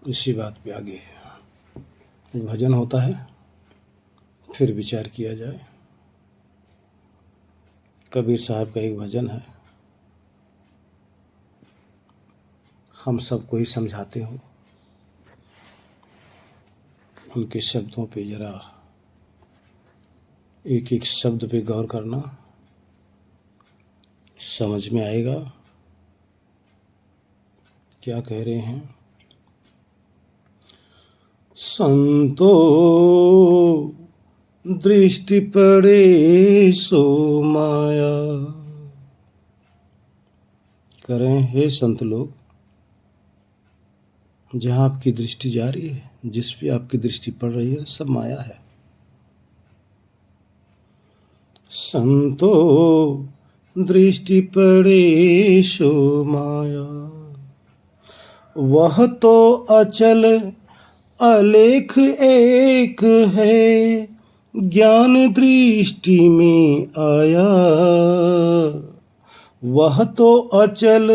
इसी बात पे आगे एक भजन होता है, फिर विचार किया जाए। कबीर साहब का एक भजन है, हम सबको ही समझाते हो। उनके शब्दों पे जरा एक एक शब्द पे गौर करना, समझ में आएगा क्या कह रहे हैं। संतो दृष्टि पड़े सो माया। करें हे संत लोग, जहाँ आपकी दृष्टि जा रही है, जिस पे आपकी दृष्टि पड़ रही है, सब माया है। संतो दृष्टि पड़े सो माया, वह तो अचल अलेख एक है, ज्ञान दृष्टि में आया। वह तो अचल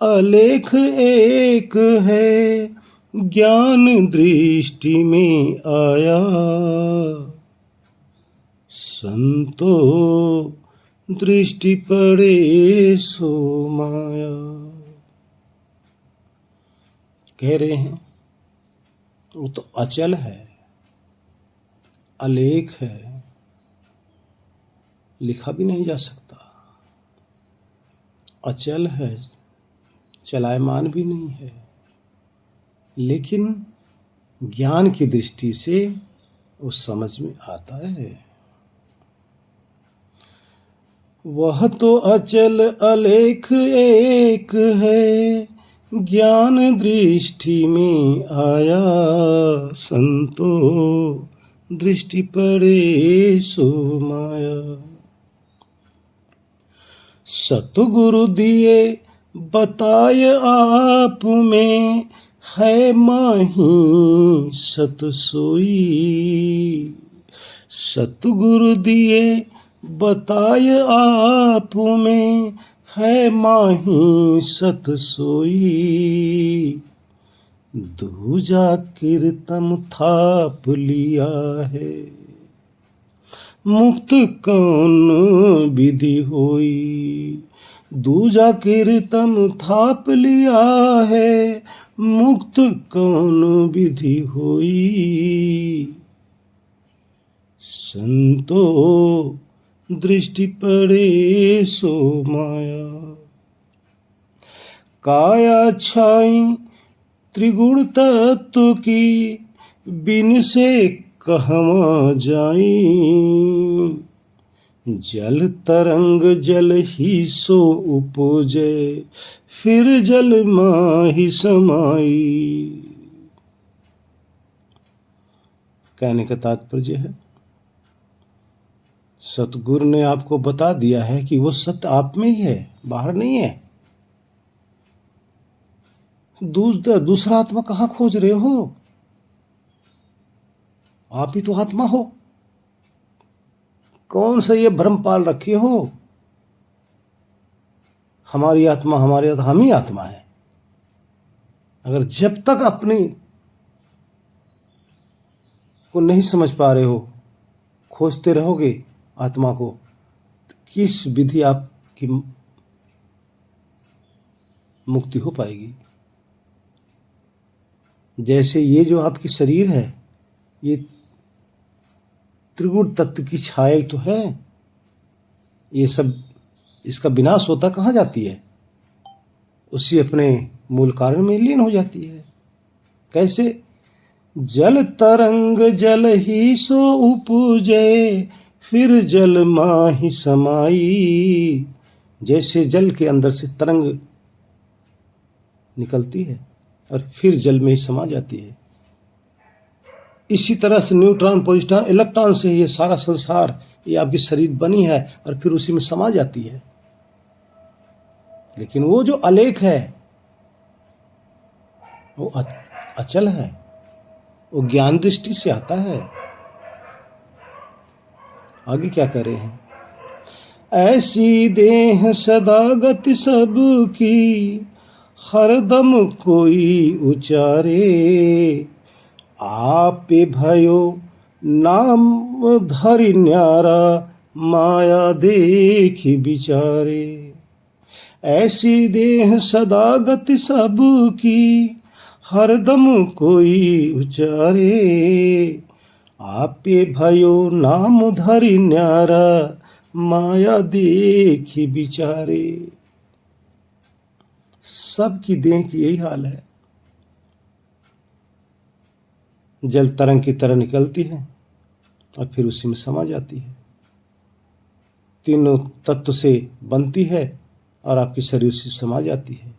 अलेख एक है, ज्ञान दृष्टि में आया। संतो दृष्टि पड़े सो माया। कह रहे हैं वो तो अचल है, अलेख है, लिखा भी नहीं जा सकता। अचल है, चलायमान भी नहीं है, लेकिन ज्ञान की दृष्टि से वो समझ में आता है। वह तो अचल अलेख एक है, ज्ञान दृष्टि में आया। संतो दृष्टि पड़े सो माया। सतगुरु दिए बताय आप में, है माही सत सोई। सतगुरु दिए बताय आप में, है माही सत सोई। दूजा कीर्तन थाप लिया है, मुक्त कौन विधि होई। दूजा कीर्तन थाप लिया है, मुक्त कौन विधि होई। संतो दृष्टि पड़े सो माया। काया छाई त्रिगुण तत्व की, बिन से कहवा जाई। जल तरंग जल ही सो उपजे, फिर जल माहि समाई। कहने का तात्पर्य है, सतगुरु ने आपको बता दिया है कि वो सत्य आप में ही है, बाहर नहीं है। दूसरा आत्मा कहाँ खोज रहे हो? आप ही तो आत्मा हो। कौन सा ये भ्रम पाल रखे हो, हमारी आत्मा, हमारी आत्मा, हम ही आत्मा है। अगर जब तक अपनी को नहीं समझ पा रहे हो, खोजते रहोगे आत्मा को, तो किस विधि आपकी मुक्ति हो पाएगी? जैसे ये जो आपकी शरीर है, ये त्रिगुण तत्व की छाया तो है। ये सब, इसका विनाश होता कहाँ जाती है? उसी अपने मूल कारण में लीन हो जाती है। कैसे? जल तरंग जल ही सो उपजे, फिर जल माहि समाई। जैसे जल के अंदर से तरंग निकलती है और फिर जल में ही समा जाती है, इसी तरह से न्यूट्रॉन प्रोटॉन इलेक्ट्रॉन से ये सारा संसार, ये आपकी शरीर बनी है और फिर उसी में समा जाती है। लेकिन वो जो अलेख है, वो अचल है, वो ज्ञान दृष्टि से आता है। आगे क्या कह रहे हैं? ऐसी देह सदा गति सबकी, हरदम कोई उचारे, आपे भयो नाम धरि न्यारा, माया देखी बिचारे। ऐसी देह सदा गति सबकी, हरदम कोई उचारे, आपे भयो नाम धरि न्यारा, माया देखी बिचारे। सबकी देह की यही हाल है। जल तरंग की तरह निकलती है और फिर उसी में समा जाती है। तीनों तत्व से बनती है और आपकी शरीर से समा जाती है।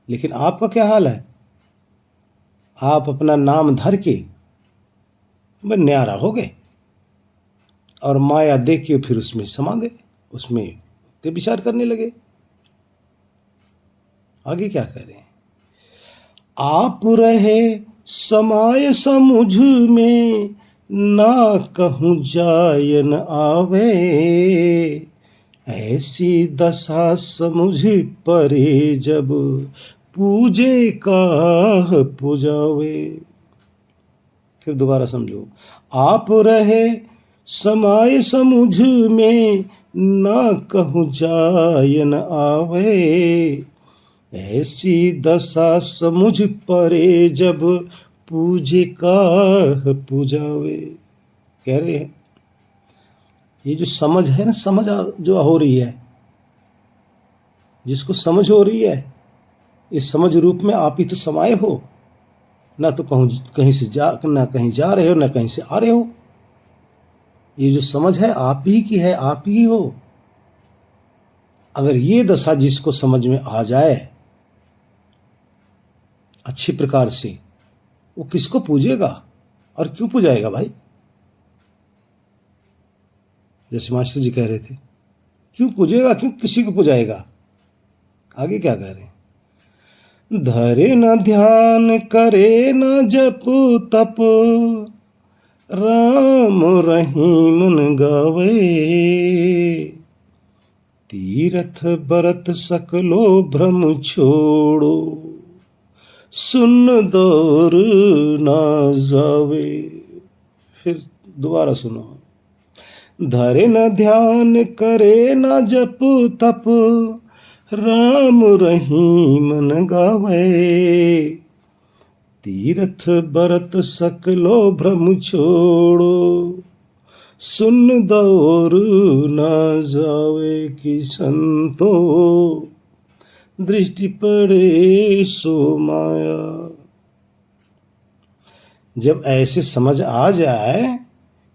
लेकिन आपका क्या हाल है? आप अपना नाम धर के न्यारा हो गए और माया देख के फिर उसमें समा गए, उसमें के विचार करने लगे। आगे क्या कह रहे हैं? आप रहे समाय समुझ में, ना कहूँ जाय न आवे, ऐसी दशा समुझ परे, जब पूजे काह पुजावे। फिर दोबारा समझो। आप रहे समाय समुझ में, ना कहूँ जाय न आवे, ऐसी दशा समुझ परे, जब पूजे काह पुजावे। कह रहे हैं ये जो समझ है ना, समझ जो हो रही है, जिसको समझ हो रही है, इस समझ रूप में आप ही तो समाये हो। ना तो कहीं से ना कहीं जा रहे हो, ना कहीं से आ रहे हो। ये जो समझ है आप ही की है, आप ही हो। अगर ये दशा जिसको समझ में आ जाए अच्छी प्रकार से, वो किसको पूजेगा और क्यों पूजाएगा भाई? जैसे मास्टर जी कह रहे थे, क्यों पूजेगा, क्यों किसी को पूजाएगा? आगे क्या कह रहे हैं? धरे न ध्यान करे न जप तप, राम रहीम न गावे, तीरथ बरत सकलो भ्रम छोड़ो, सुन दौर ना जावे। फिर दोबारा सुनो। धरे न ध्यान करे न जप तप, राम रहीम न गावे, तीरथ बरत सकलो भ्रम छोड़ो, सुन दौर ना जावे, कि संतो दृष्टि पड़े सो माया। जब ऐसे समझ आ जाए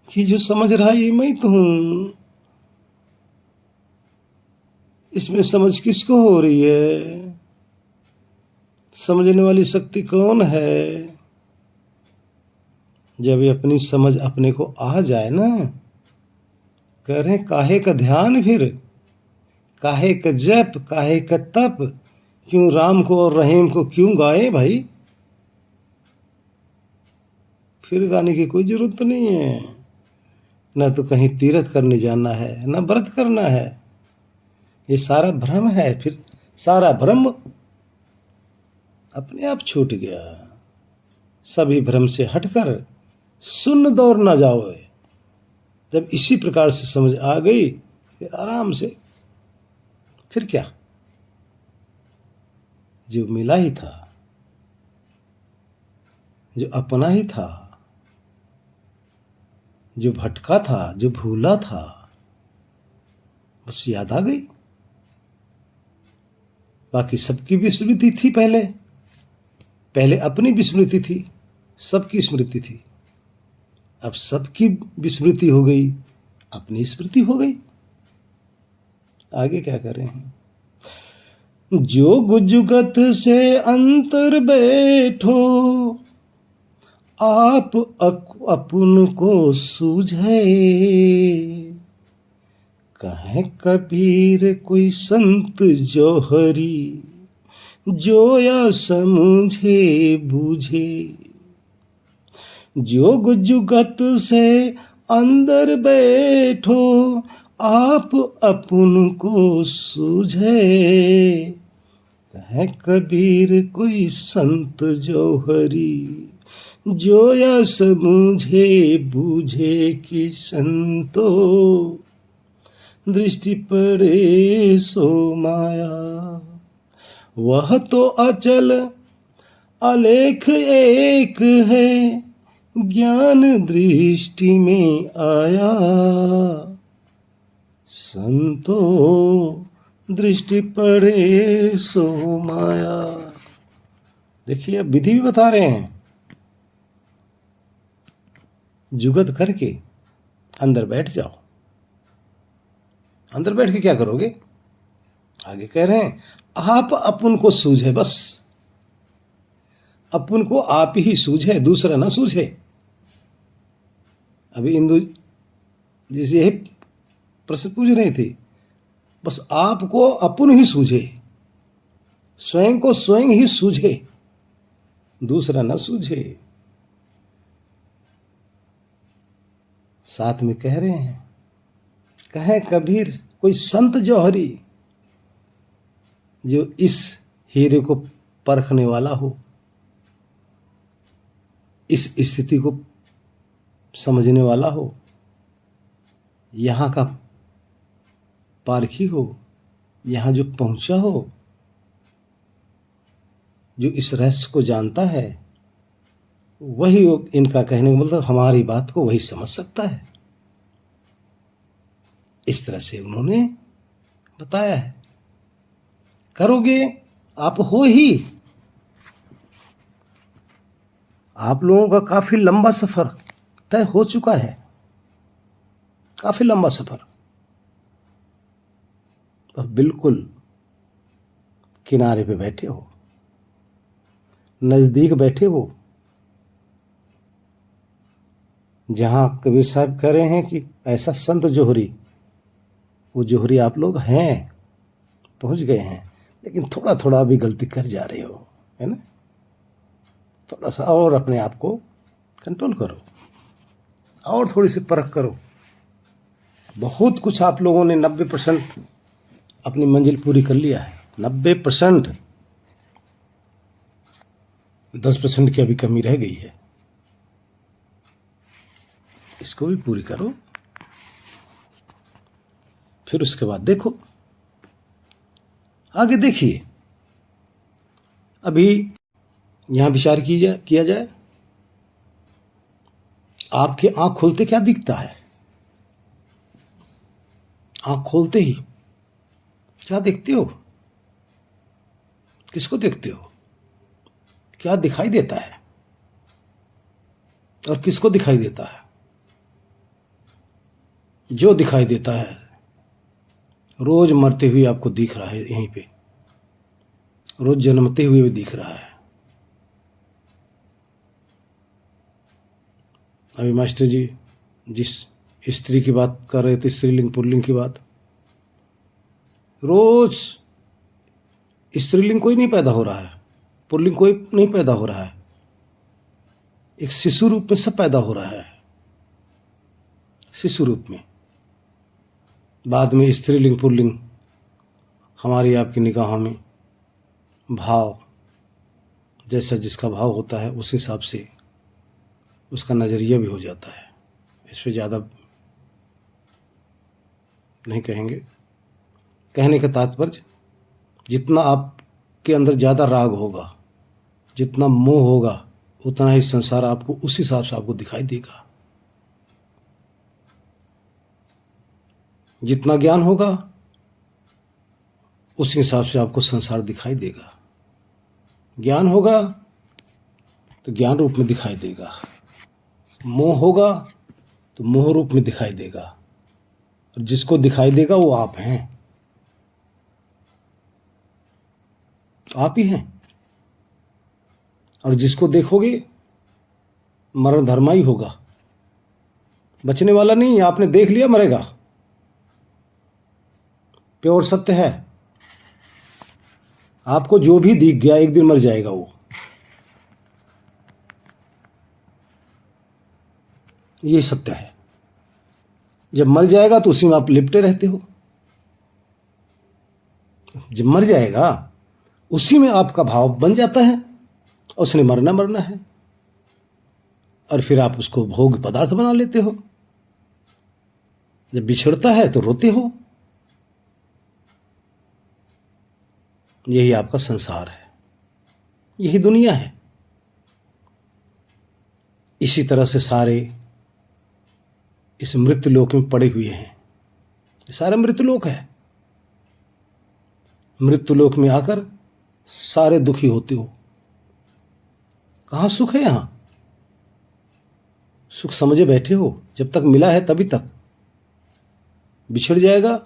कि जो समझ रहा ये मैं तो हूं, इसमें समझ किसको हो रही है? समझने वाली शक्ति कौन है? जब ये अपनी समझ अपने को आ जाए ना, कह रहे काहे का ध्यान, फिर काहे का जप, काहे का तप, क्यों राम को और रहीम को क्यों गाए भाई? फिर गाने की कोई जरूरत नहीं है। न तो कहीं तीर्थ करने जाना है, न व्रत करना है। ये सारा भ्रम है। फिर सारा भ्रम अपने आप छूट गया। सभी भ्रम से हटकर सुन्न दौर ना जाओ। जब इसी प्रकार से समझ आ गई, फिर आराम से, फिर क्या, जो मिला ही था, जो अपना ही था, जो भटका था, जो भूला था, बस याद आ गई। बाकी सबकी विस्मृति थी। पहले अपनी विस्मृति थी, सबकी स्मृति थी। अब सबकी विस्मृति हो गई, अपनी स्मृति हो गई। आगे क्या कर रहे हैं? जोग जुगत से अंतर बैठो, आप अपन को सूझे, कहे कबीर कोई संत जौहरी, जो या समझे बूझे। जोग जुगत से अंदर बैठो, आप अपन को सूझे, है कबीर कोई संत जौहरी, जो या समझे बूझे कि संतो, दृष्टि पड़े सो माया। वह तो अचल अलेख एक है, ज्ञान दृष्टि में आया। संतो दृष्टि पड़े सो माया। देखिए अब विधि भी बता रहे हैं। जुगत करके अंदर बैठ जाओ। अंदर बैठ के क्या करोगे? आगे कह रहे हैं आप अपन को सूझे, बस अपन को आप ही सूझे, दूसरा ना सूझे। अभी इंदु जिसे यही प्रश्न पूछ रही थी, बस आपको अपन ही सूझे, स्वयं को स्वयं ही सूझे, दूसरा न सूझे। साथ में कह रहे हैं, कहे कबीर कोई संत जौहरी, जो इस हीरे को परखने वाला हो, इस स्थिति को समझने वाला हो, यहां का पारखी हो, यहां जो पहुंचा हो, जो इस रहस्य को जानता है, वही इनका कहने का मतलब हमारी बात को वही समझ सकता है। इस तरह से उन्होंने बताया है। करोगे आप हो ही। आप लोगों का काफी लंबा सफर तय हो चुका है, काफी लंबा सफर। अब बिल्कुल किनारे पे बैठे हो, नजदीक बैठे हो, जहां कबीर साहब कह रहे हैं कि ऐसा संत जोहरी, वो जोहरी आप लोग हैं, पहुंच गए हैं, लेकिन थोड़ा थोड़ा अभी गलती कर जा रहे हो, है ना। थोड़ा सा और अपने आप को कंट्रोल करो, और थोड़ी सी परख करो। बहुत कुछ आप लोगों ने 90% अपनी मंजिल पूरी कर लिया है। 90%, 10% की अभी कमी रह गई है, इसको भी पूरी करो। फिर उसके बाद देखो, आगे देखिए। अभी यहां विचार किया जाए। आपके आंख खोलते क्या दिखता है? आंख खोलते ही क्या देखते हो? किसको देखते हो? क्या दिखाई देता है और किसको दिखाई देता है? जो दिखाई देता है रोज मरते हुए आपको दिख रहा है, यहीं पे रोज जन्मते हुए भी दिख रहा है। अभी मास्टर जी जिस स्त्री की बात कर रहे थे, स्त्रीलिंग पुल्लिंग की बात, रोज स्त्रीलिंग कोई नहीं पैदा हो रहा है, पुल्लिंग कोई नहीं पैदा हो रहा है, एक शिशु रूप में सब पैदा हो रहा है, शिशु रूप में। बाद में स्त्रीलिंग पुल्लिंग हमारी आपकी निगाहों में भाव, जैसा जिसका भाव होता है उस हिसाब से उसका नजरिया भी हो जाता है। इस पे ज़्यादा नहीं कहेंगे। कहने का तात्पर्य, जितना आपके अंदर ज़्यादा राग होगा, जितना मोह होगा, उतना ही संसार आपको उस हिसाब से आपको दिखाई देगा। जितना ज्ञान होगा उस हिसाब से आपको संसार दिखाई देगा। ज्ञान होगा तो ज्ञान रूप में दिखाई देगा, मोह होगा तो मोह रूप में दिखाई देगा, और जिसको दिखाई देगा वो आप हैं, आप ही हैं। और जिसको देखोगे मरण धर्मा ही होगा, बचने वाला नहीं। आपने देख लिया मरेगा, प्योर सत्य है। आपको जो भी दिख गया एक दिन मर जाएगा वो। ये सत्य है। जब मर जाएगा तो उसी में आप लिपटे रहते हो। जब मर जाएगा उसी में आपका भाव बन जाता है, उसने मरना मरना है, और फिर आप उसको भोग पदार्थ बना लेते हो। जब बिछड़ता है तो रोते हो। यही आपका संसार है, यही दुनिया है। इसी तरह से सारे इस मृत्यु लोक में पड़े हुए हैं। ये सारा मृत्यु लोक है। मृत्यु लोक में आकर सारे दुखी होते हो। कहाँ सुख है? यहां सुख समझे बैठे हो। जब तक मिला है तभी तक, बिछड़ जाएगा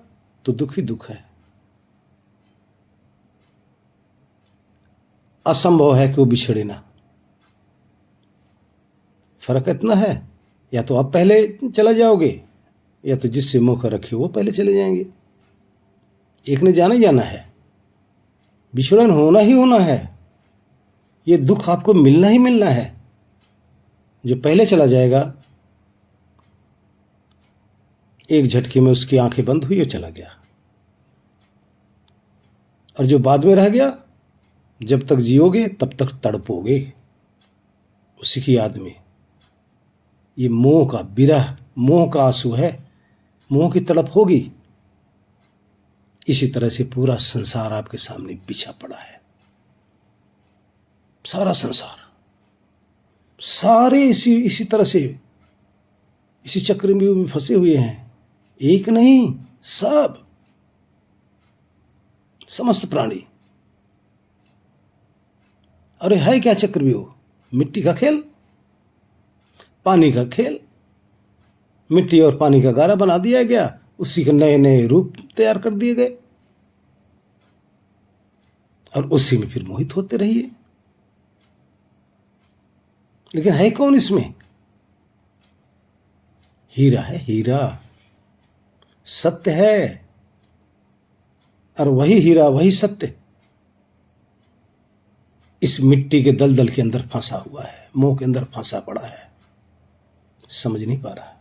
तो दुख ही दुख है। असंभव है कि वो बिछड़े ना। फर्क इतना है, या तो आप पहले चला जाओगे, या तो जिससे मुख रखे वो पहले चले जाएंगे। एक ने जाना ही जाना है, विछड़न होना ही होना है। ये दुख आपको मिलना ही मिलना है। जो पहले चला जाएगा, एक झटके में उसकी आंखें बंद हुई और चला गया। और जो बाद में रह गया, जब तक जियोगे तब तक तड़पोगे उसी की याद में। ये मोह का विरह, मोह का आंसू है, मोह की तड़प होगी। इसी तरह से पूरा संसार आपके सामने बिछा पड़ा है। सारा संसार, सारे इसी तरह से इसी चक्रव्यूह में फंसे हुए हैं। एक नहीं, सब, समस्त प्राणी। अरे है क्या चक्रव्यूह? मिट्टी का खेल, पानी का खेल। मिट्टी और पानी का गारा बना दिया गया, उसी के नए नए रूप तैयार कर दिए गए, और उसी में फिर मोहित होते रहिए। लेकिन है कौन इसमें? हीरा है, हीरा सत्य है। और वही हीरा, वही सत्य इस मिट्टी के दलदल के अंदर फंसा हुआ है, मोह के अंदर फंसा पड़ा है, समझ नहीं पा रहा।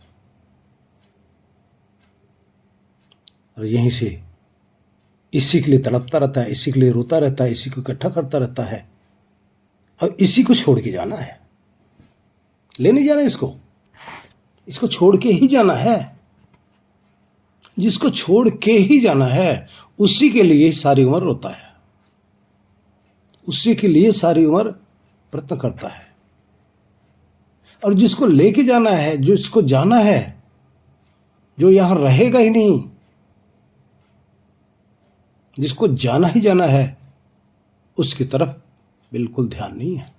और यहीं से इसी के लिए तड़पता रहता है, इसी के लिए रोता रहता है, इसी को इकट्ठा करता रहता है, और इसी को छोड़ के जाना है। ले नहीं जाना इसको छोड़ के ही जाना है। जिसको छोड़ के ही जाना है, उसी के लिए सारी उम्र रोता है, उसी के लिए सारी उम्र प्रयत्न करता है। और जिसको लेके जाना है, जिसको जाना है, जो यहां रहेगा ही नहीं, जिसको जाना ही जाना है, उसकी तरफ बिल्कुल ध्यान नहीं है।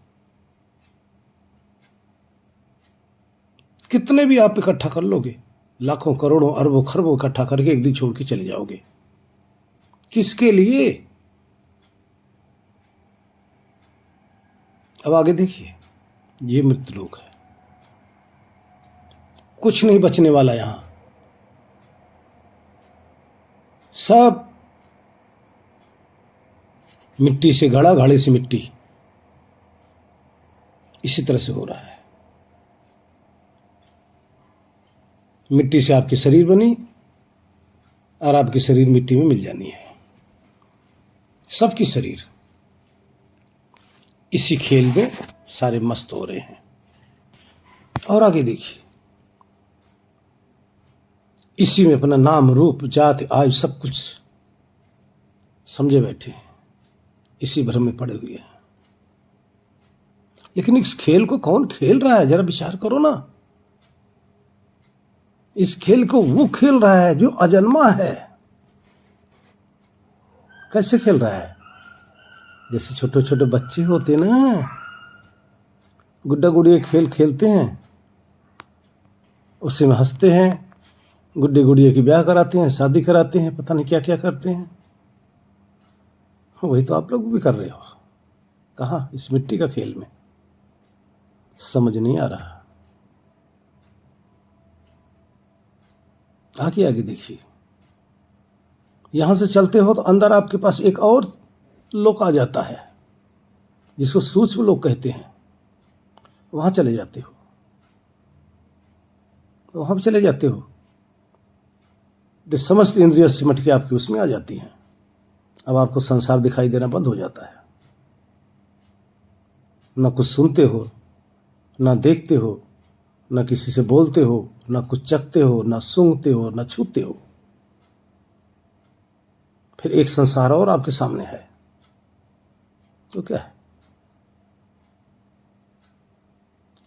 कितने भी आप इकट्ठा कर लोगे, लाखों करोड़ों अरबों खरबों इकट्ठा करके एक दिन छोड़ के चले जाओगे। किसके लिए? अब आगे देखिए, ये मृत्यु लोक है, कुछ नहीं बचने वाला। यहां सब मिट्टी से घड़ा, घड़े से मिट्टी, इसी तरह से हो रहा है। मिट्टी से आपकी शरीर बनी, और आपकी शरीर मिट्टी में मिल जानी है। सबकी शरीर इसी खेल में सारे मस्त हो रहे हैं। और आगे देखिए, इसी में अपना नाम, रूप, जाति, आयु सब कुछ समझे बैठे हैं, इसी भ्रम में पड़े हुए हैं। लेकिन इस खेल को कौन खेल रहा है? जरा विचार करो ना। इस खेल को वो खेल रहा है जो अजन्मा है। कैसे खेल रहा है? जैसे छोटे छोटे बच्चे होते ना, गुड्डा गुड़िया खेल खेलते हैं, उसी में हंसते हैं, गुड्डे गुड़िया की ब्याह कराते हैं, शादी कराते हैं, पता नहीं क्या क्या करते हैं। वही तो आप लोग भी कर रहे हो। कहाँ? इस मिट्टी का खेल में। समझ नहीं आ रहा। आगे आगे देखिए, यहां से चलते हो तो अंदर आपके पास एक और लोक आ जाता है, जिसको सूक्ष्म लोक कहते हैं। वहां चले जाते हो, तो वहां भी चले जाते हो, तो समस्त इंद्रियां सिमट के आपकी उसमें आ जाती हैं। अब आपको संसार दिखाई देना बंद हो जाता है। न कुछ सुनते हो, न देखते हो, न किसी से बोलते हो, न कुछ चखते हो, न सूंघते हो, न छूते हो। फिर एक संसार और आपके सामने है, तो क्या है?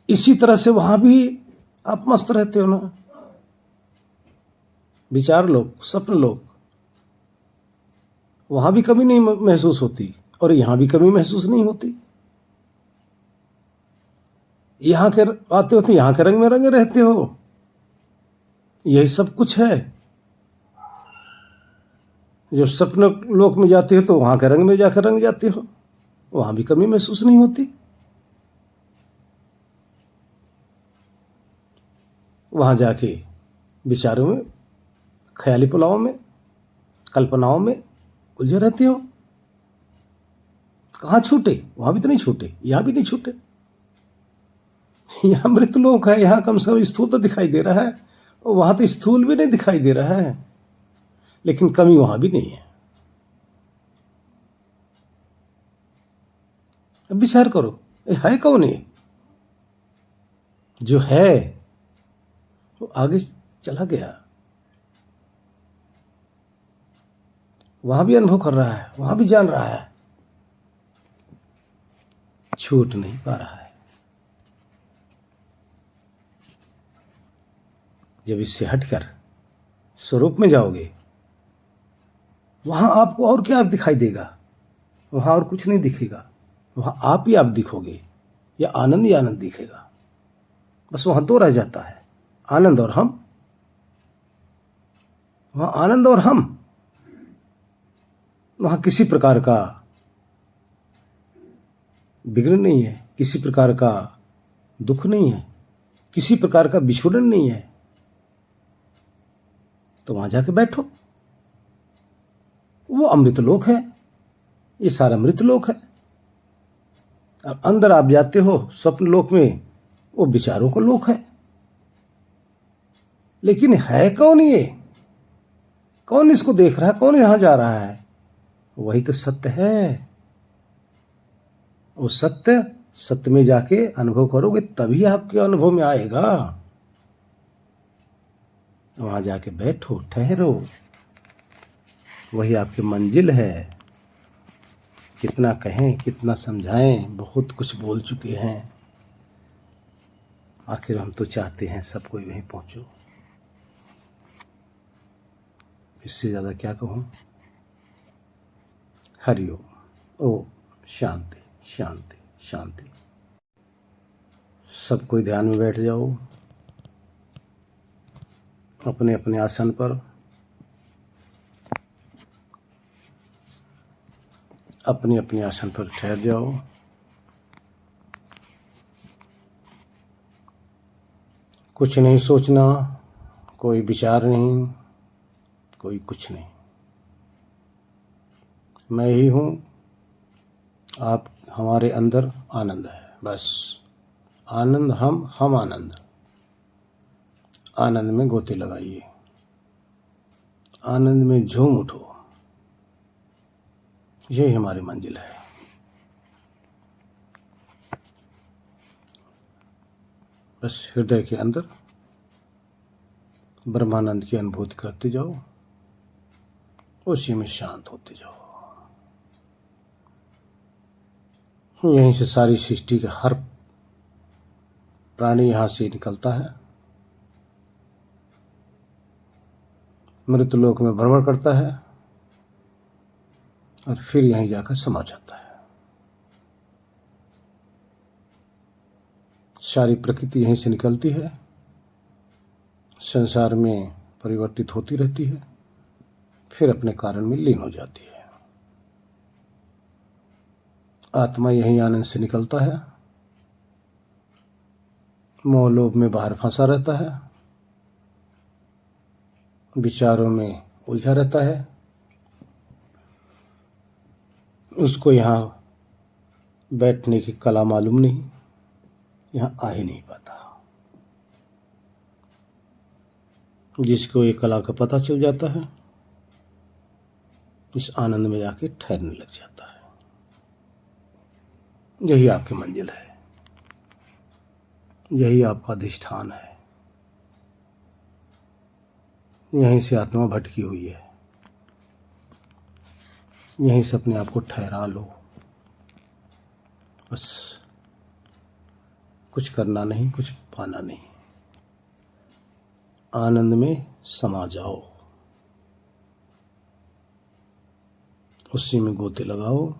इसी तरह से वहां भी आप मस्त रहते हो ना। विचार लोक, स्वप्न लोक, वहां भी कमी नहीं महसूस होती और यहां भी कमी महसूस नहीं होती। यहां के आते हो तो यहां के रंग में रंगे रहते हो, यही सब कुछ है। जब स्वप्न लोक में जाते हो तो वहां के रंग में जाकर रंग जाते हो, वहां भी कमी महसूस नहीं होती। वहां जाके विचारों में, ख्याली पुलाव में, कल्पनाओं में उलझे रहते हो। कहाँ छूटे? वहां भी तो नहीं छूटे, यहां भी नहीं छूटे। यहां मृत लोक है, यहां कम से कम स्थूल तो दिखाई दे रहा है, और वहां तो स्थूल भी नहीं दिखाई दे रहा है, लेकिन कमी वहां भी नहीं है। अब विचार करो, ये है कौन? ये जो है वो आगे चला गया, वहां भी अनुभव कर रहा है, वहां भी जान रहा है, छूट नहीं पा रहा है। जब इससे हटकर स्वरूप में जाओगे, वहां आपको और क्या दिखाई देगा? वहां और कुछ नहीं दिखेगा, वहां आप ही आप दिखोगे, या आनंद ही आनंद दिखेगा। बस वहां दो रह जाता है, आनंद और हम। वहां आनंद और हम, वहां किसी प्रकार का विघ्न नहीं है, किसी प्रकार का दुख नहीं है, किसी प्रकार का विछोड़न नहीं है। तो वहां जाके बैठो, वो अमृत लोक है, ये सारा अमृत लोक है। अब अंदर आप जाते हो स्वप्न लोक में, वो विचारों का लोक है। लेकिन है कौन ये? कौन इसको देख रहा है? कौन यहां जा रहा है? वही तो सत्य है। वो सत्य, सत्य में जाके अनुभव करोगे तभी आपके अनुभव में आएगा। वहां जाके बैठो, ठहरो, वही आपकी मंजिल है। कितना कहें, कितना समझाएं, बहुत कुछ बोल चुके हैं। आखिर हम तो चाहते हैं सब कोई वहीं पहुंचो। इससे ज्यादा क्या कहूं? हरिओम। ओ शांति शांति शांति। सब कोई ध्यान में बैठ जाओ, अपने अपने आसन पर, अपने अपने आसन पर ठहर जाओ। कुछ नहीं सोचना, कोई विचार नहीं, कोई कुछ नहीं। मैं ही हूं, आप हमारे अंदर आनंद है, बस आनंद। हम आनंद। आनंद में गोते लगाइए, आनंद में झूम उठो। यही हमारी मंजिल है। बस हृदय के अंदर ब्रह्मानंद की अनुभूति करते जाओ, उसी में शांत होते जाओ। यहीं से सारी सृष्टि का हर प्राणी यहां से निकलता है, मृतलोक में भ्रमण करता है और फिर यहीं जाकर समा जाता है। सारी प्रकृति यहीं से निकलती है, संसार में परिवर्तित होती रहती है, फिर अपने कारण में लीन हो जाती है। आत्मा यहीं आनंद से निकलता है, मोह लोभ में बाहर फंसा रहता है, विचारों में उलझा रहता है। उसको यहाँ बैठने की कला मालूम नहीं, यहाँ आ ही नहीं पाता। जिसको ये कला का पता चल जाता है, इस आनंद में जाके ठहरने लग जाता है। यही आपकी मंजिल है, यही आपका अधिष्ठान है, यहीं से आत्मा भटकी हुई है, यहीं से अपने आप को ठहरा लो। बस कुछ करना नहीं, कुछ पाना नहीं, आनंद में समा जाओ, उसी में गोते लगाओ,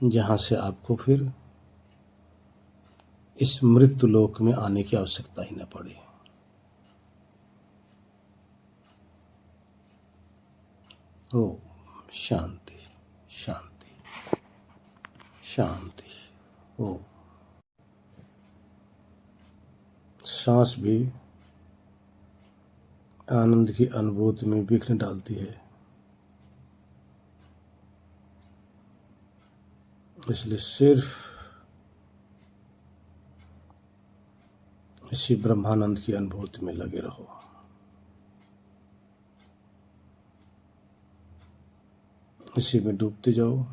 जहां से आपको फिर इस मृत्यु लोक में आने की आवश्यकता ही न पड़े। ओ शांति शांति शांति। ओ सांस भी आनंद की अनुभूति में विघ्न डालती है, इसलिए सिर्फ इसी ब्रह्मानंद की अनुभूति में लगे रहो। इसी में डूबते जाओ।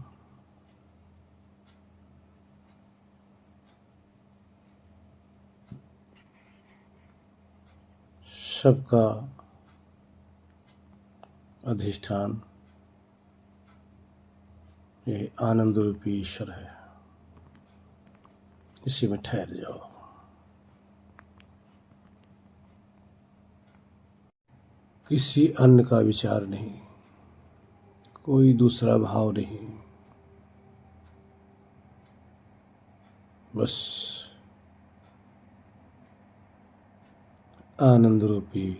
सबका अधिष्ठान ये आनंद रूपी ईश्वर है, इसी में ठहर जाओ। किसी अन्य का विचार नहीं, कोई दूसरा भाव नहीं, बस आनंद रूपी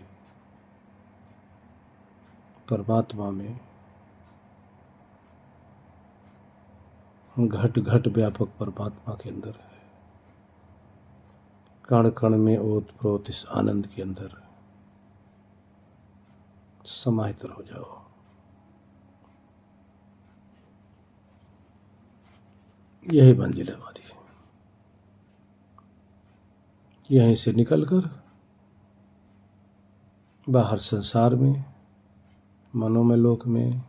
परमात्मा में घट घट व्यापक परमात्मा के अंदर है, कण कण में ओत प्रोत इस आनंद के अंदर समाहित हो जाओ। यही मंजिल है हमारी। यहीं से निकलकर बाहर संसार में, मनोमय लोक में,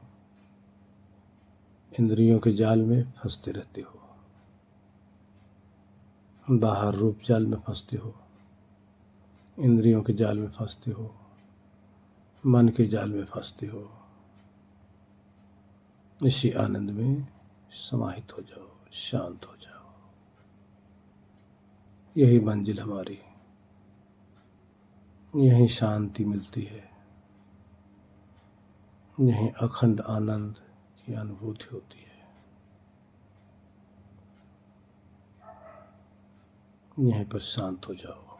इंद्रियों के जाल में फंसते रहते हो, बाहर रूप जाल में फंसते हो, इंद्रियों के जाल में फंसते हो, मन के जाल में फंसते हो। इसी आनंद में समाहित हो जाओ, शांत हो जाओ। यही मंजिल हमारी, यहीं शांति मिलती है, यहीं अखंड आनंद की अनुभूति होती है, यहीं पर शांत हो जाओ।